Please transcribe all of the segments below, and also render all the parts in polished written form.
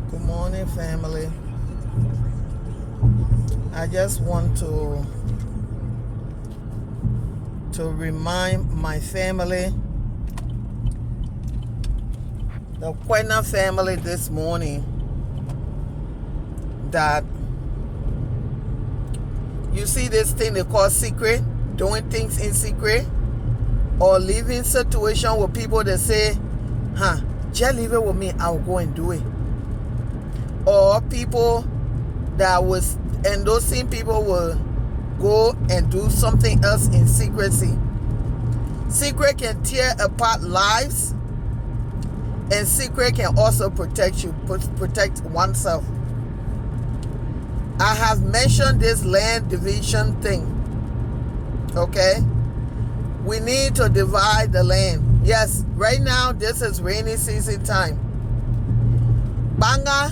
Good morning, family. I just want to remind my family, the Quena family this morning, that you see this thing they call secret, doing things in secret, or living situation with people that say, just leave it with me, I'll go and do it. Or people that was, and those same people will go and do something else in secrecy. Secret can tear apart lives, and secret can also protect you, protect oneself. I have mentioned this land division thing. Okay? We need to divide the land. Yes, right now this is rainy season time. Banga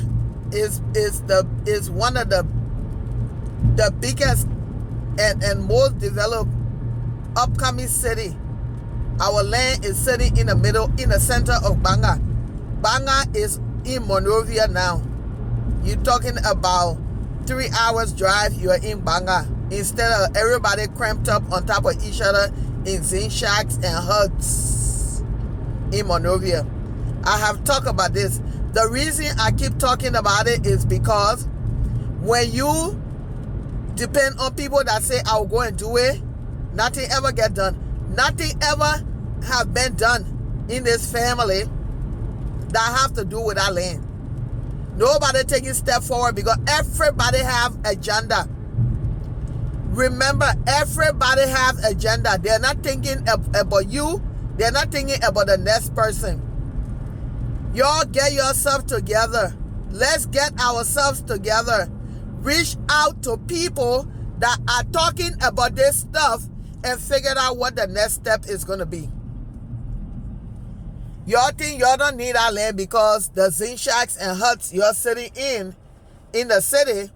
is one of the biggest and most developed upcoming city. Our land is sitting in the middle, in the center of Banga. Banga is in Monrovia now. You're talking about 3 hours drive, you are in Banga. Instead of everybody cramped up on top of each other in zinc shacks and huts in Monrovia. I have talked about this. The reason I keep talking about it is because when you depend on people that say, I'll go and do it, nothing ever get done. Nothing ever have been done in this family that have to do with our land. Nobody taking step forward because everybody have agenda. Remember, everybody have agenda. They're not thinking about you. They're not thinking about the next person. Y'all get yourself together. Let's get ourselves together. Reach out to people that are talking about this stuff and figure out what the next step is going to be. Y'all think y'all don't need our land because the zinc shacks and huts you're sitting in the city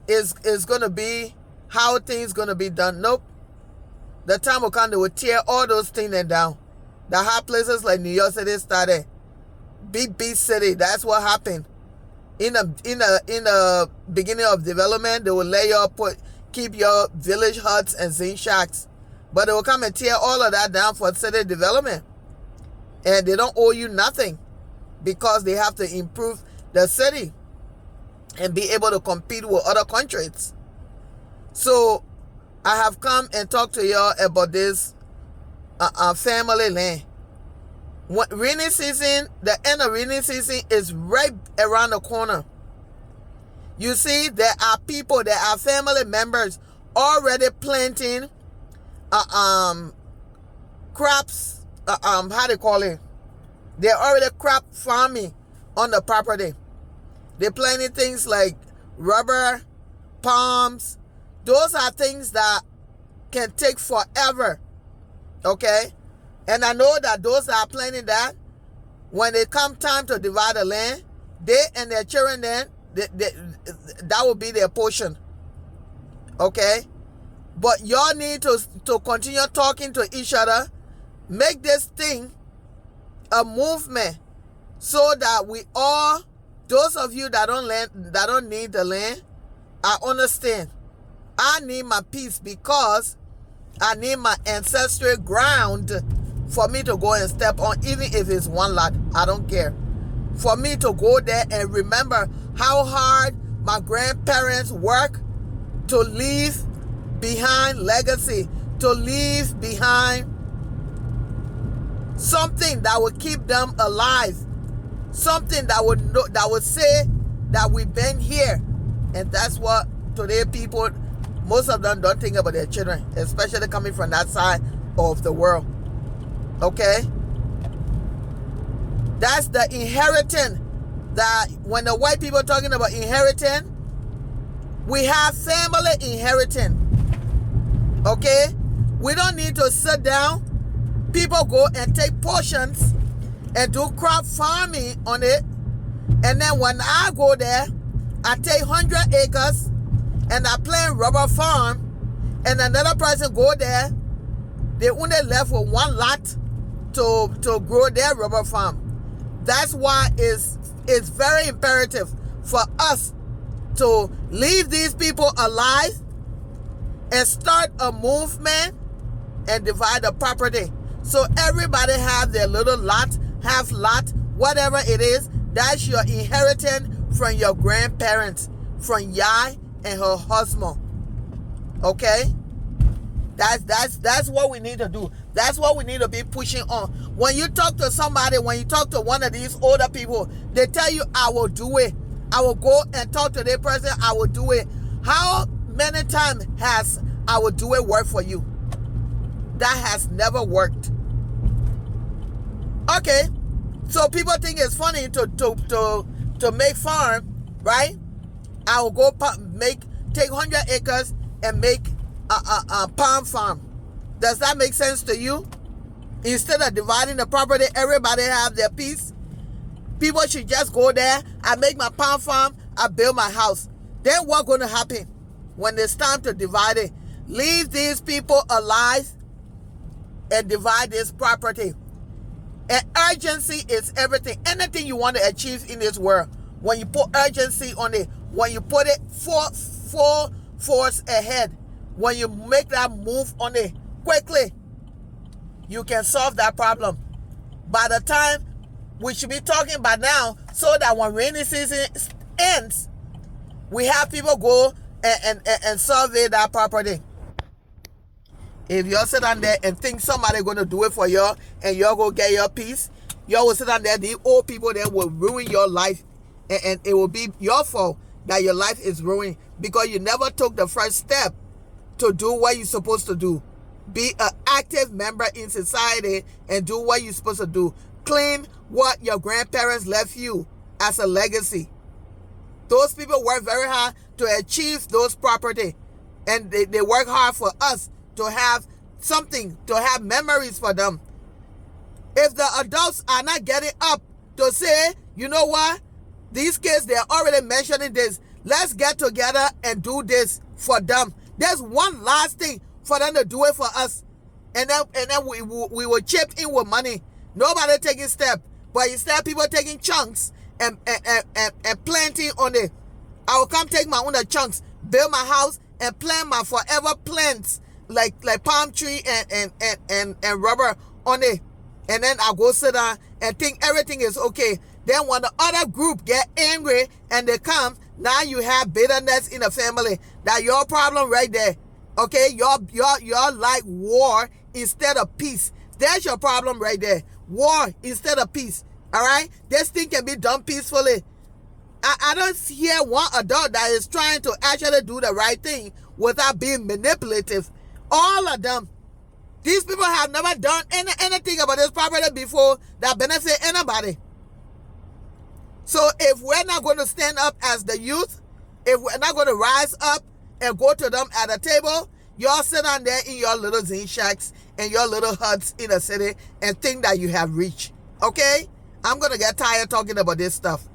is going to be how things going to be done. Nope. The time will come they will tear all those things down. The hot places like New York City started. Big city, that's what happened. In the beginning of development, they will let y'all keep your village huts and zinc shacks. But they will come and tear all of that down for city development. And they don't owe you nothing because they have to improve the city and be able to compete with other countries. So I have come and talked to y'all about this family land. Rainy season, the end of rainy season is right around the corner. You see, there are people, there are family members already planting crops, how they call it? They're already crop farming on the property. They're planting things like rubber, palms. Those are things that can take forever. Okay? And I know that those that are planning that, when it come time to divide the land, they and their children then, that will be their portion. Okay? But y'all need to continue talking to each other. Make this thing a movement so that we all, those of you that don't need the land, I understand. I need my peace because I need my ancestral ground for me to go and step on, even if it's one lot. I don't care. For me to go there and remember how hard my grandparents worked to leave behind legacy, to leave behind something that would keep them alive, something that would say that we've been here. And that's what today people, most of them don't think about their children, especially coming from that side of the world. Okay? That's the inheritance that when the white people are talking about inheritance, we have family inheritance. Okay? We don't need to sit down. People go and take portions and do crop farming on it. And then when I go there, I take 100 acres and I plant rubber farm. And another person go there, they only left with one lot to grow their rubber farm. That's why it's very imperative for us to leave these people alive and start a movement and divide the property. So everybody have their little lot, half lot, whatever it is. That's your inheritance from your grandparents, from Yai and her husband. Okay? That's what we need to do. That's what we need to be pushing on. When you talk to somebody, when you talk to one of these older people, they tell you, I will do it. I will go and talk to that person. I will do it. How many times has I will do it work for you? That has never worked. Okay. So people think it's funny to make farm, right? I will go take 100 acres and make a palm farm. Does that make sense to you? Instead of dividing the property, everybody have their piece. People should just go there. I make my palm farm. I build my house. Then what's going to happen when it's time to divide it? Leave these people alive and divide this property. And urgency is everything. Anything you want to achieve in this world, when you put urgency on it, when you put it full force ahead, when you make that move on it quickly, you can solve that problem. By the time we should be talking about now, so that when rainy season ends, we have people go and survey that property. If y'all sit down there and think somebody going to do it for y'all and y'all go get your piece, y'all will sit down there, the old people there will ruin your life, and it will be your fault that your life is ruined because you never took the first step to do what you're supposed to do. Be an active member in society and do what you're supposed to do. Claim what your grandparents left you as a legacy. Those people work very hard to achieve those property, and they work hard for us to have something, to have memories for them. If the adults are not getting up to say, you know what, these kids, they're already mentioning this, let's get together and do this for them. There's one last thing for them to do it for us, and then we will chip in with money. Nobody taking step, but instead people taking chunks and planting on it. I will come take my own chunks, build my house, and plant my forever plants like palm tree and rubber on it, and then I'll go sit down and think everything is okay. Then when the other group get angry and they come, now you have bitterness in the family. That's your problem right there. Okay, you're like war instead of peace. That's your problem right there. War instead of peace. All right, this thing can be done peacefully. I don't hear one adult that is trying to actually do the right thing without being manipulative. All of them. These people have never done anything about this property before that benefit anybody. So if we're not going to stand up as the youth, if we're not going to rise up and go to them at a table, y'all sit down there in your little zen shacks and your little huts in the city and think that you have reached. Okay? I'm going to get tired talking about this stuff.